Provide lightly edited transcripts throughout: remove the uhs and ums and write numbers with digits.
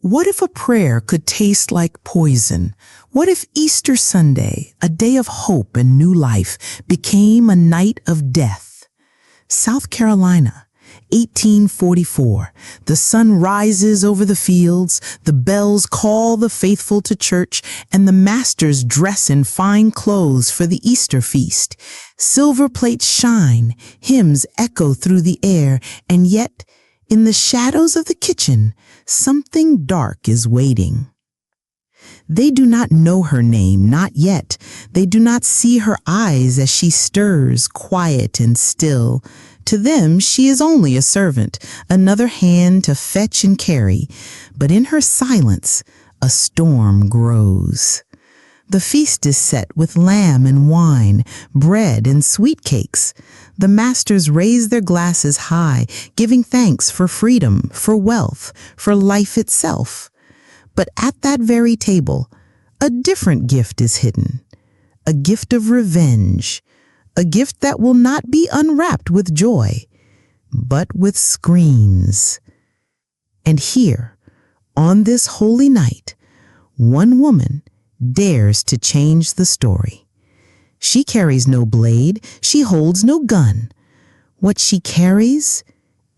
What if a prayer could taste like poison? What if Easter Sunday, a day of hope and new life, became a night of death? South Carolina, 1844. The sun rises over the fields, the bells call the faithful to church, and the masters dress in fine clothes for the Easter feast. Silver plates shine, hymns echo through the air, and yet, in the shadows of the kitchen, something dark is waiting. They do not know her name, not yet. They do not see her eyes as she stirs, quiet and still. To them, she is only a servant, another hand to fetch and carry. But in her silence, a storm grows. The feast is set with lamb and wine, bread and sweet cakes. The masters raise their glasses high, giving thanks for freedom, for wealth, for life itself. But at that very table, a different gift is hidden, a gift of revenge, a gift that will not be unwrapped with joy, but with screams. And here, on this holy night, one woman dares to change the story. She carries no blade, she holds no gun. What she carries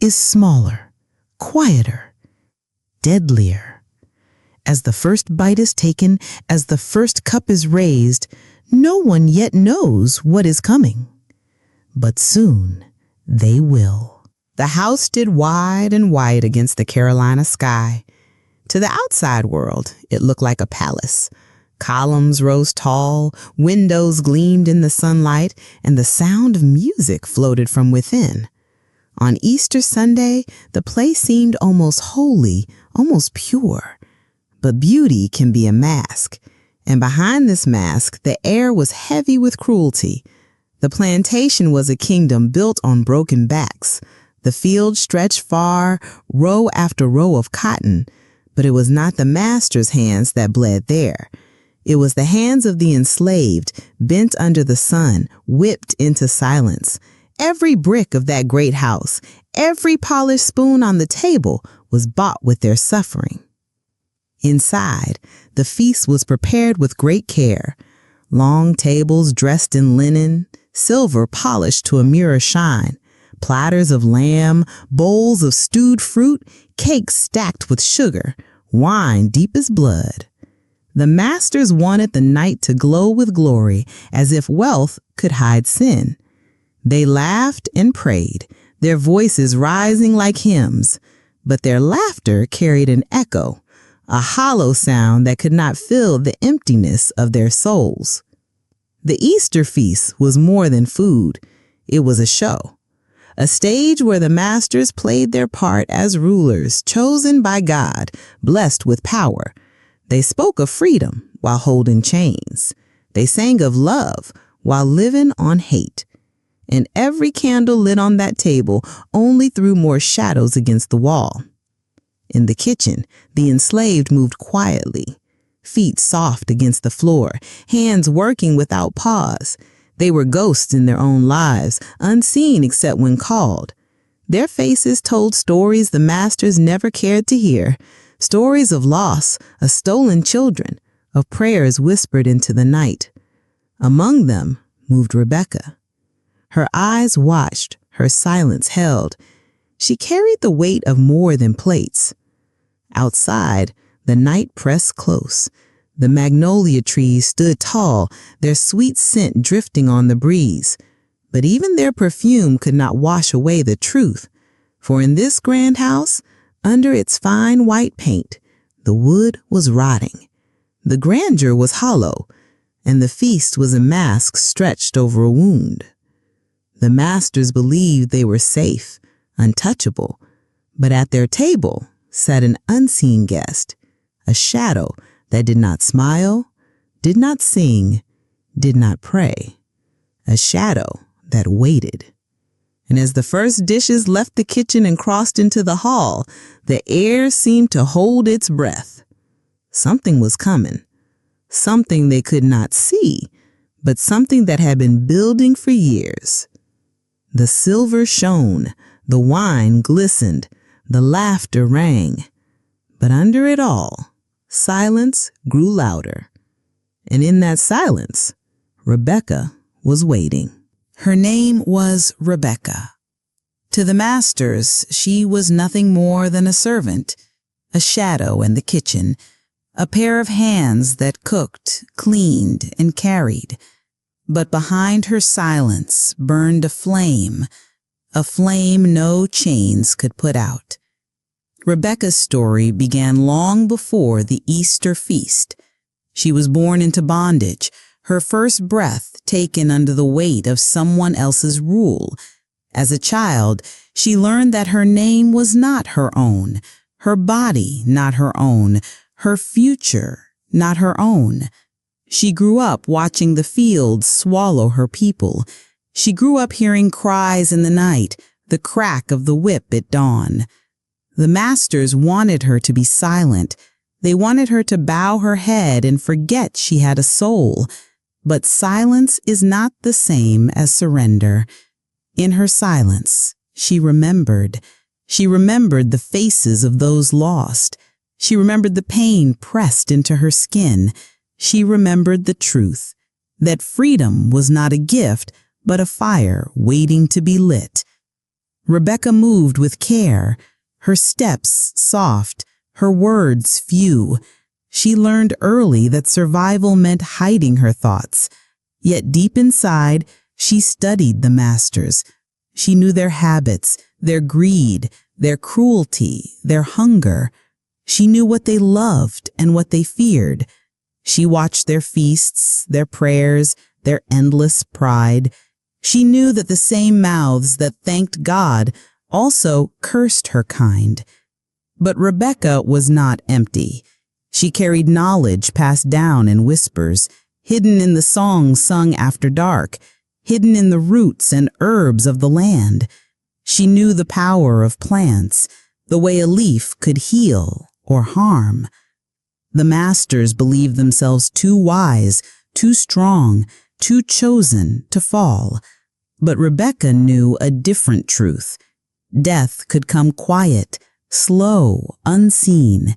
is smaller, quieter, deadlier. As the first bite is taken, as the first cup is raised, no one yet knows what is coming. But soon they will. The house stood wide and white against the Carolina sky. To the outside world, it looked like a palace. Columns rose tall, windows gleamed in the sunlight, and the sound of music floated from within. On Easter Sunday, the place seemed almost holy, almost pure. But beauty can be a mask, and behind this mask, the air was heavy with cruelty. The plantation was a kingdom built on broken backs. The field stretched far, row after row of cotton, but it was not the master's hands that bled there. It was the hands of the enslaved, bent under the sun, whipped into silence. Every brick of that great house, every polished spoon on the table was bought with their suffering. Inside, the feast was prepared with great care. Long tables dressed in linen, silver polished to a mirror shine, platters of lamb, bowls of stewed fruit, cakes stacked with sugar, wine deep as blood. The masters wanted the night to glow with glory, as if wealth could hide sin. They laughed and prayed, their voices rising like hymns, but their laughter carried an echo, a hollow sound that could not fill the emptiness of their souls. The Easter feast was more than food. It was a show, a stage where the masters played their part as rulers, chosen by God, blessed with power. They spoke of freedom while holding chains. They sang of love while living on hate. And every candle lit on that table only threw more shadows against the wall. In the kitchen, the enslaved moved quietly, feet soft against the floor, hands working without pause. They were ghosts in their own lives, unseen except when called. Their faces told stories the masters never cared to hear, stories of loss, of stolen children, of prayers whispered into the night. Among them moved Rebecca. Her eyes watched, her silence held. She carried the weight of more than plates. Outside, the night pressed close. The magnolia trees stood tall, their sweet scent drifting on the breeze. But even their perfume could not wash away the truth. For in this grand house, under its fine white paint, the wood was rotting. The grandeur was hollow, and the feast was a mask stretched over a wound. The masters believed they were safe, untouchable, but at their table sat an unseen guest, a shadow that did not smile, did not sing, did not pray, a shadow that waited. And as the first dishes left the kitchen and crossed into the hall, the air seemed to hold its breath. Something was coming, something they could not see, but something that had been building for years. The silver shone, the wine glistened, the laughter rang. But under it all, silence grew louder. And in that silence, Rebecca was waiting. Her name was Rebecca. To the masters, she was nothing more than a servant, a shadow in the kitchen, a pair of hands that cooked, cleaned, and carried. But behind her silence burned a flame no chains could put out. Rebecca's story began long before the Easter feast. She was born into bondage, her first breath taken under the weight of someone else's rule. As a child, she learned that her name was not her own, her body not her own, her future not her own. She grew up watching the fields swallow her people. She grew up hearing cries in the night, the crack of the whip at dawn. The masters wanted her to be silent. They wanted her to bow her head and forget she had a soul. But silence is not the same as surrender. In her silence, she remembered. She remembered the faces of those lost. She remembered the pain pressed into her skin. She remembered the truth, that freedom was not a gift, but a fire waiting to be lit. Rebecca moved with care, her steps soft, her words few. She learned early that survival meant hiding her thoughts. Yet deep inside, she studied the masters. She knew their habits, their greed, their cruelty, their hunger. She knew what they loved and what they feared. She watched their feasts, their prayers, their endless pride. She knew that the same mouths that thanked God also cursed her kind. But Rebecca was not empty. She carried knowledge passed down in whispers, hidden in the songs sung after dark, hidden in the roots and herbs of the land. She knew the power of plants, the way a leaf could heal or harm. The masters believed themselves too wise, too strong, too chosen to fall. But Rebecca knew a different truth. Death could come quiet, slow, unseen.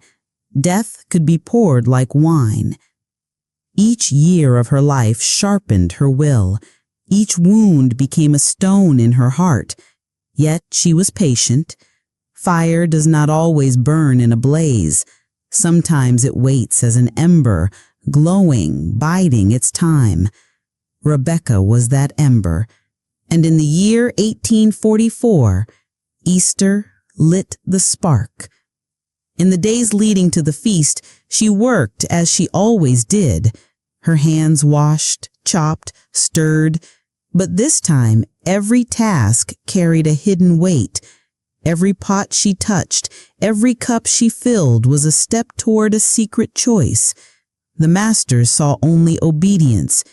Death could be poured like wine. Each year of her life sharpened her will. Each wound became a stone in her heart. Yet she was patient. Fire does not always burn in a blaze. Sometimes it waits as an ember, glowing, biding its time. Rebecca was that ember. And in the year 1844, Easter lit the spark. In the days leading to the feast, she worked as she always did. Her hands washed, chopped, stirred. But this time, every task carried a hidden weight. Every pot she touched, every cup she filled was a step toward a secret choice. The masters saw only obedience.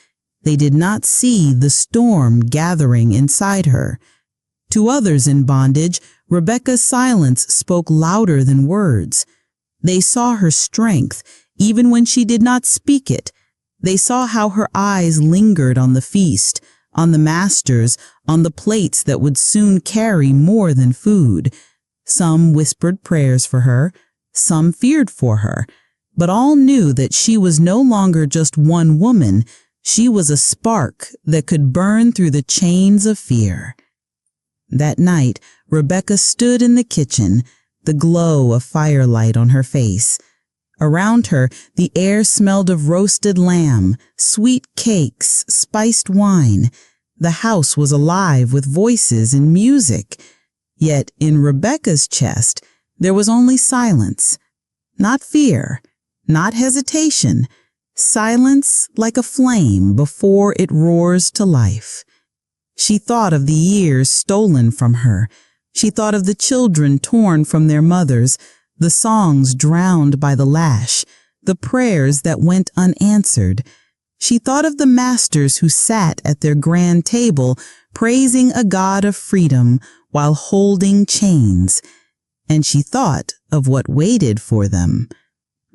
They did not see the storm gathering inside her. To others in bondage, Rebecca's silence spoke louder than words. They saw her strength, even when she did not speak it. They saw how her eyes lingered on the feast, on the masters, on the plates that would soon carry more than food. Some whispered prayers for her, some feared for her, but all knew that she was no longer just one woman. She was a spark that could burn through the chains of fear. That night, Rebecca stood in the kitchen, the glow of firelight on her face. Around her, the air smelled of roasted lamb, sweet cakes, spiced wine. The house was alive with voices and music. Yet in Rebecca's chest, there was only silence. Not fear, not hesitation. Silence like a flame before it roars to life. She thought of the years stolen from her. She thought of the children torn from their mothers, the songs drowned by the lash, the prayers that went unanswered. She thought of the masters who sat at their grand table, praising a God of freedom while holding chains. And she thought of what waited for them.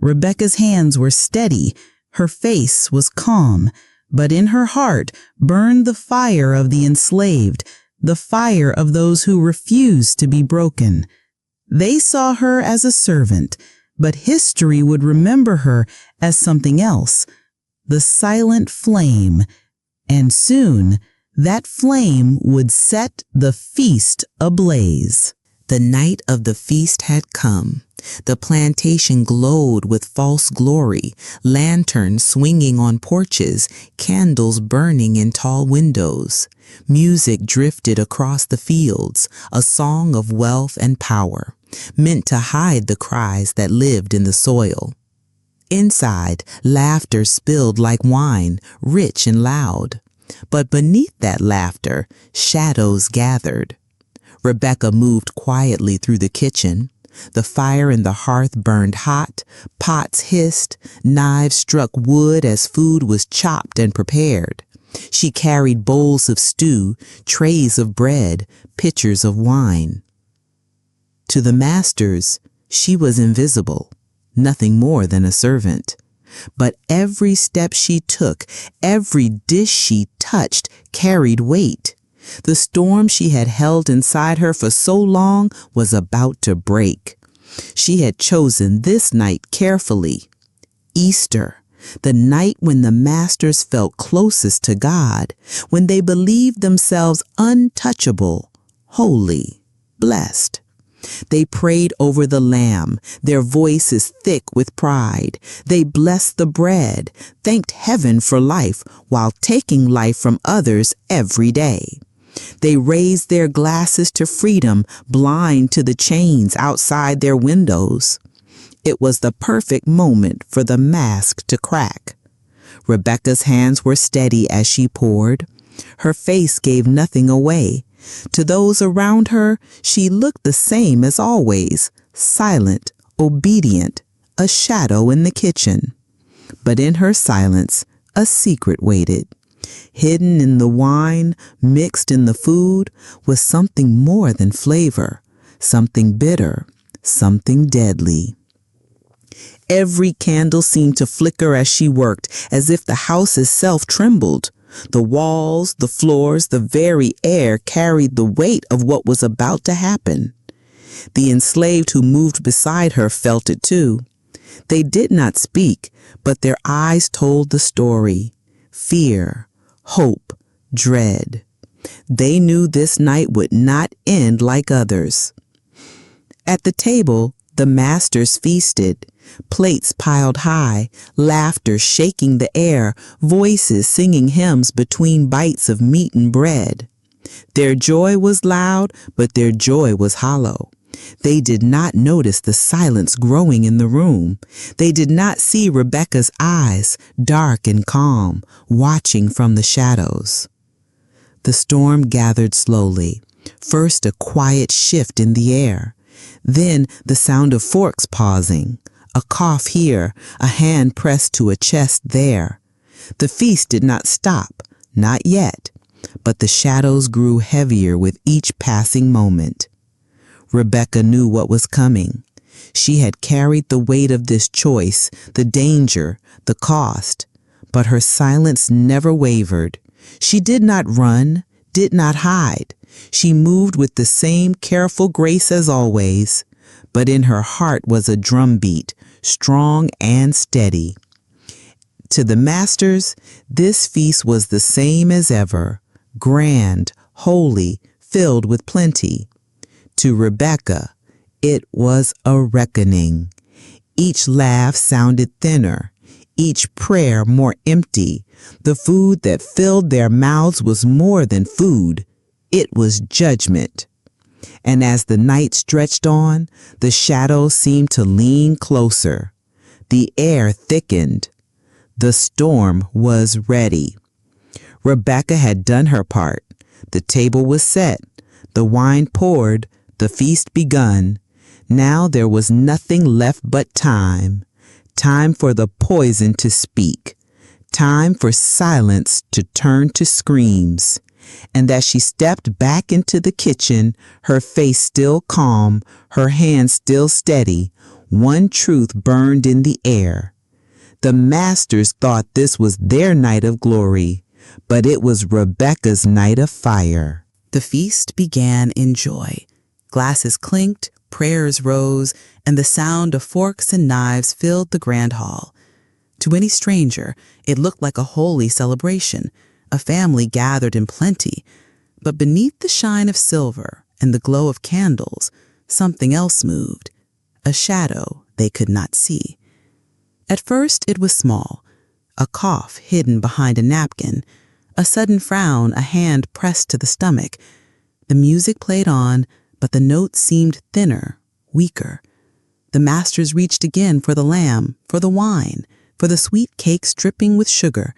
Rebecca's hands were steady. Her face was calm, but in her heart burned the fire of the enslaved, the fire of those who refused to be broken. They saw her as a servant, But history would remember her as something else, the silent flame, and soon that flame would set the feast ablaze. The night of the feast had come. The plantation glowed with false glory, lanterns swinging on porches, candles burning in tall windows. Music drifted across the fields, a song of wealth and power, meant to hide the cries that lived in the soil. Inside, laughter spilled like wine, rich and loud. But beneath that laughter, shadows gathered. Rebecca moved quietly through the kitchen. The fire in the hearth burned hot, pots hissed, knives struck wood as food was chopped and prepared. She carried bowls of stew, trays of bread, pitchers of wine. To the masters, she was invisible, nothing more than a servant. But every step she took, every dish she touched, carried weight. The storm she had held inside her for so long was about to break. She had chosen this night carefully. Easter, the night when the masters felt closest to God, when they believed themselves untouchable, holy, blessed. They prayed over the lamb, their voices thick with pride. They blessed the bread, thanked heaven for life while taking life from others every day. They raised their glasses to freedom, blind to the chains outside their windows. It was the perfect moment for the mask to crack. Rebecca's hands were steady as she poured. Her face gave nothing away. To those around her, she looked the same as always, silent, obedient, a shadow in the kitchen. But in her silence, a secret waited. Hidden in the wine, mixed in the food, was something more than flavor, something bitter, something deadly. Every candle seemed to flicker as she worked, as if the house itself trembled. The walls, the floors, the very air carried the weight of what was about to happen. The enslaved who moved beside her felt it too. They did not speak, but their eyes told the story. Fear, hope, dread. They knew this night would not end like others. At the table, the masters feasted, plates piled high, laughter shaking the air, voices singing hymns between bites of meat and bread. Their joy was loud, but their joy was hollow. They did not notice the silence growing in the room. They did not see Rebecca's eyes, dark and calm, watching from the shadows. The storm gathered slowly. First a quiet shift in the air. Then the sound of forks pausing. A cough here, a hand pressed to a chest there. The feast did not stop, not yet, but the shadows grew heavier with each passing moment. Rebecca knew what was coming. She had carried the weight of this choice, the danger, the cost, but her silence never wavered. She did not run, did not hide. She moved with the same careful grace as always, but in her heart was a drumbeat, strong and steady. To the masters, this feast was the same as ever, grand, holy, filled with plenty. To Rebecca, it was a reckoning. Each laugh sounded thinner, each prayer more empty. The food that filled their mouths was more than food. It was judgment. And as the night stretched on, the shadows seemed to lean closer. The air thickened. The storm was ready. Rebecca had done her part. The table was set. The wine poured. The feast begun. Now there was nothing left but time. Time for the poison to speak. Time for silence to turn to screams. And as she stepped back into the kitchen, her face still calm, her hands still steady, one truth burned in the air. The masters thought this was their night of glory, but it was Rebecca's night of fire. The feast began in joy. Glasses clinked, Prayers rose, and the sound of forks and knives filled the grand hall. To any stranger, it looked like a holy celebration, a family gathered in plenty. But beneath the shine of silver and the glow of candles, something else moved, a shadow they could not see. At first it was small, a cough hidden behind a napkin, a sudden frown, a hand pressed to the stomach. The music played on, but the notes seemed thinner, weaker. The masters reached again for the lamb, for the wine, for the sweet cakes dripping with sugar,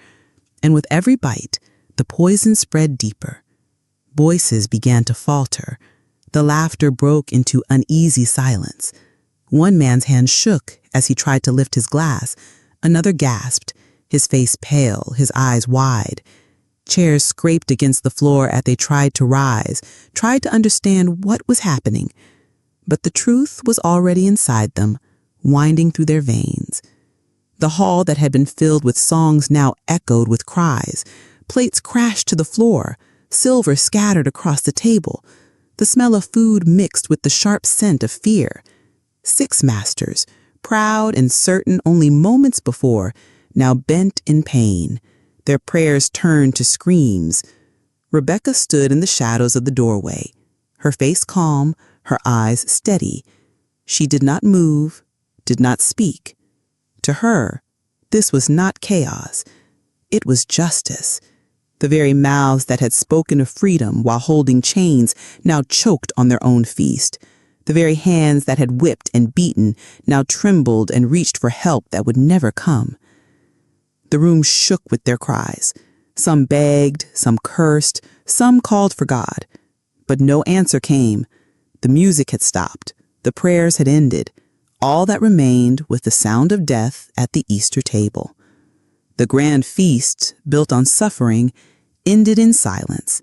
and with every bite, the poison spread deeper. Voices began to falter. The laughter broke into uneasy silence. One man's hand shook as he tried to lift his glass. Another gasped, his face pale, his eyes wide. Chairs scraped against the floor as they tried to rise, tried to understand what was happening. But the truth was already inside them, winding through their veins. The hall that had been filled with songs now echoed with cries. Plates crashed to the floor, silver scattered across the table. The smell of food mixed with the sharp scent of fear. 6 masters, proud and certain only moments before, now bent in pain. Their prayers turned to screams. Rebecca stood in the shadows of the doorway, her face calm, her eyes steady. She did not move, did not speak. To her, this was not chaos. It was justice. The very mouths that had spoken of freedom while holding chains now choked on their own feast. The very hands that had whipped and beaten now trembled and reached for help that would never come. The room shook with their cries. Some begged, some cursed, some called for God. But no answer came. The music had stopped. The prayers had ended. All that remained was the sound of death at the Easter table. The grand feast, built on suffering, ended in silence.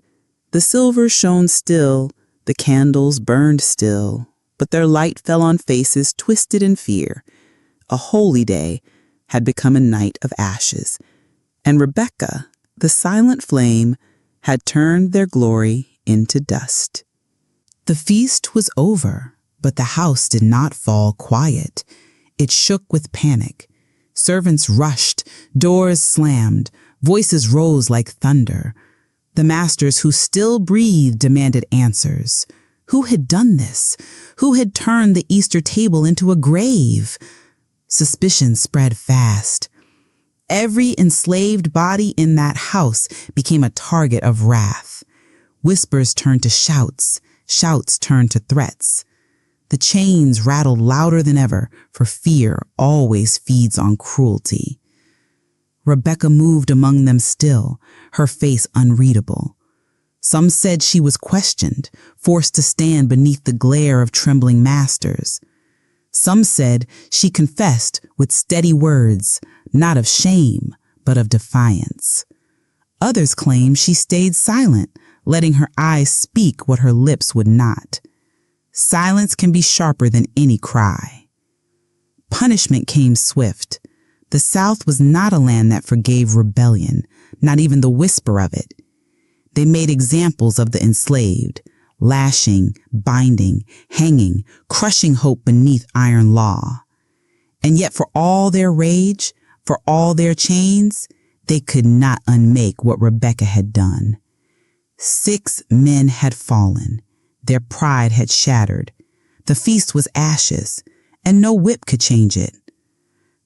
The silver shone still, the candles burned still, but their light fell on faces twisted in fear. A holy day had become a night of ashes, and Rebecca, the silent flame, had turned their glory into dust. The feast was over, but the house did not fall quiet. It shook with panic. Servants rushed, doors slammed, voices rose like thunder. The masters who still breathed demanded answers. Who had done this? Who had turned the Easter table into a grave? Suspicion spread fast. Every enslaved body in that house became a target of wrath. Whispers turned to shouts, shouts turned to threats. The chains rattled louder than ever, for fear always feeds on cruelty. Rebecca moved among them still, her face unreadable. Some said she was questioned, forced to stand beneath the glare of trembling masters. Some said she confessed with steady words, not of shame, but of defiance. Others claimed she stayed silent, letting her eyes speak what her lips would not. Silence can be sharper than any cry. Punishment came swift. The South was not a land that forgave rebellion, not even the whisper of it. They made examples of the enslaved, lashing, binding, hanging, crushing hope beneath iron law. And yet for all their rage, for all their chains, they could not unmake what Rebecca had done. 6 men had fallen. Their pride had shattered. The feast was ashes, and no whip could change it.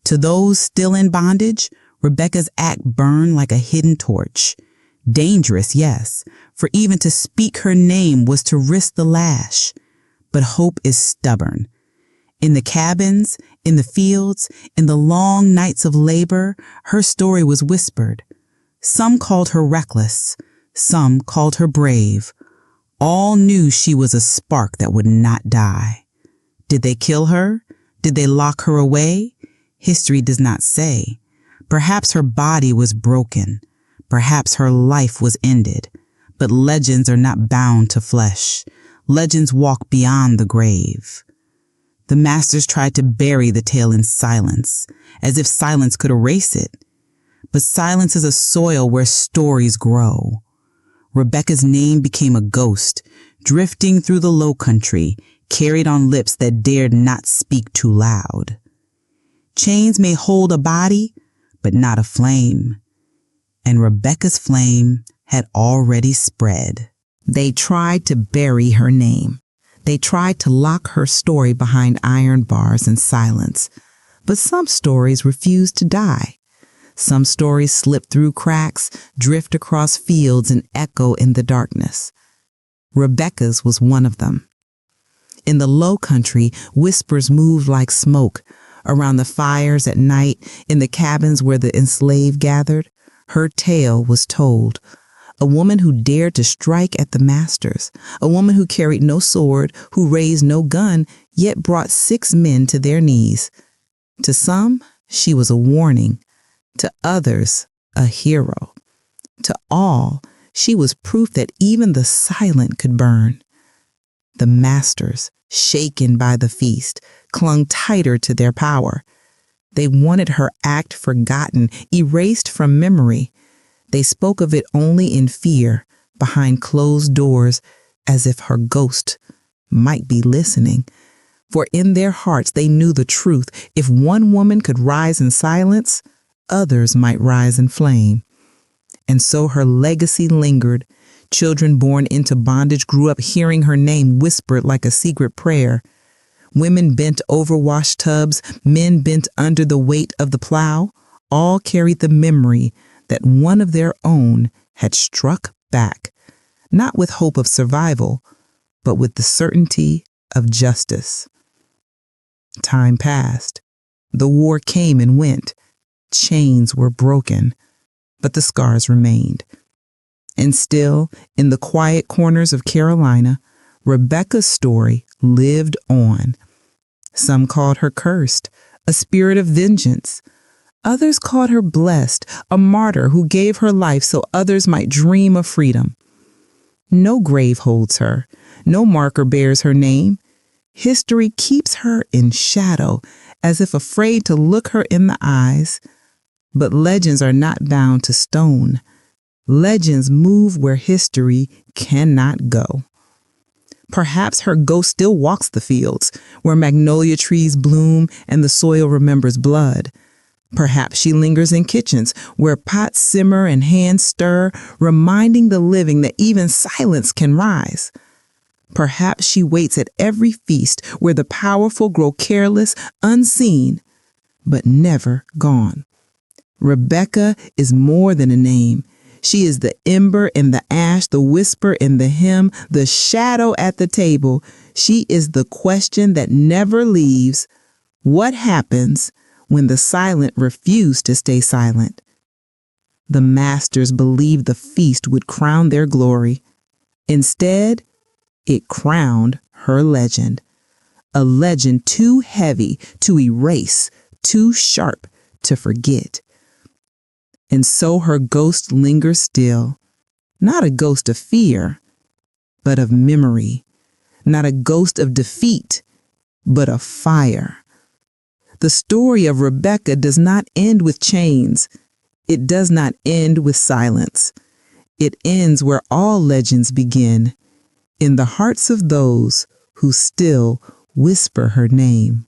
To those still in bondage, Rebecca's act burned like a hidden torch. Dangerous, yes, for even to speak her name was to risk the lash. But hope is stubborn. In the cabins, in the fields, in the long nights of labor, her story was whispered. Some called her reckless. Some called her brave. All knew she was a spark that would not die. Did they kill her? Did they lock her away? History does not say. Perhaps her body was broken. Perhaps her life was ended. But legends are not bound to flesh. Legends walk beyond the grave. The masters tried to bury the tale in silence, as if silence could erase it. But silence is a soil where stories grow. Rebecca's name became a ghost, drifting through the low country, carried on lips that dared not speak too loud. Chains may hold a body, but not a flame. And Rebecca's flame had already spread. They tried to bury her name. They tried to lock her story behind iron bars and silence. But some stories refused to die. Some stories slip through cracks, drift across fields, and echo in the darkness. Rebecca's was one of them. In the Low Country, whispers moved like smoke. Around the fires at night, in the cabins where the enslaved gathered, her tale was told. A woman who dared to strike at the masters. A woman who carried no sword, who raised no gun, yet brought 6 men to their knees. To some, she was a warning. To others, a hero. To all, she was proof that even the silent could burn. The masters, shaken by the feast, clung tighter to their power. They wanted her act forgotten, erased from memory. They spoke of it only in fear, behind closed doors, as if her ghost might be listening. For in their hearts they knew the truth. If one woman could rise in silence, others might rise in flame. And so her legacy lingered. Children born into bondage grew up hearing her name whispered like a secret prayer. Women bent over wash tubs, men bent under the weight of the plow, all carried the memory that one of their own had struck back, not with hope of survival, but with the certainty of justice. Time passed. The war came and went. Chains were broken, but the scars remained. And still, in the quiet corners of Carolina, Rebecca's story lived on. Some called her cursed, a spirit of vengeance. Others called her blessed, a martyr who gave her life so others might dream of freedom. No grave holds her. No marker bears her name. History keeps her in shadow, as if afraid to look her in the eyes. But legends are not bound to stone. Legends move where history cannot go. Perhaps her ghost still walks the fields, where magnolia trees bloom and the soil remembers blood. Perhaps she lingers in kitchens, where pots simmer and hands stir, reminding the living that even silence can rise. Perhaps she waits at every feast, where the powerful grow careless, unseen, but never gone. Rebecca is more than a name. She is the ember in the ash, the whisper in the hymn, the shadow at the table. She is the question that never leaves. What happens when the silent refuse to stay silent? The masters believed the feast would crown their glory. Instead, it crowned her legend. A legend too heavy to erase, too sharp to forget. And so her ghost lingers still, not a ghost of fear, but of memory, not a ghost of defeat, but of fire. The story of Rebecca does not end with chains. It does not end with silence. It ends where all legends begin, in the hearts of those who still whisper her name.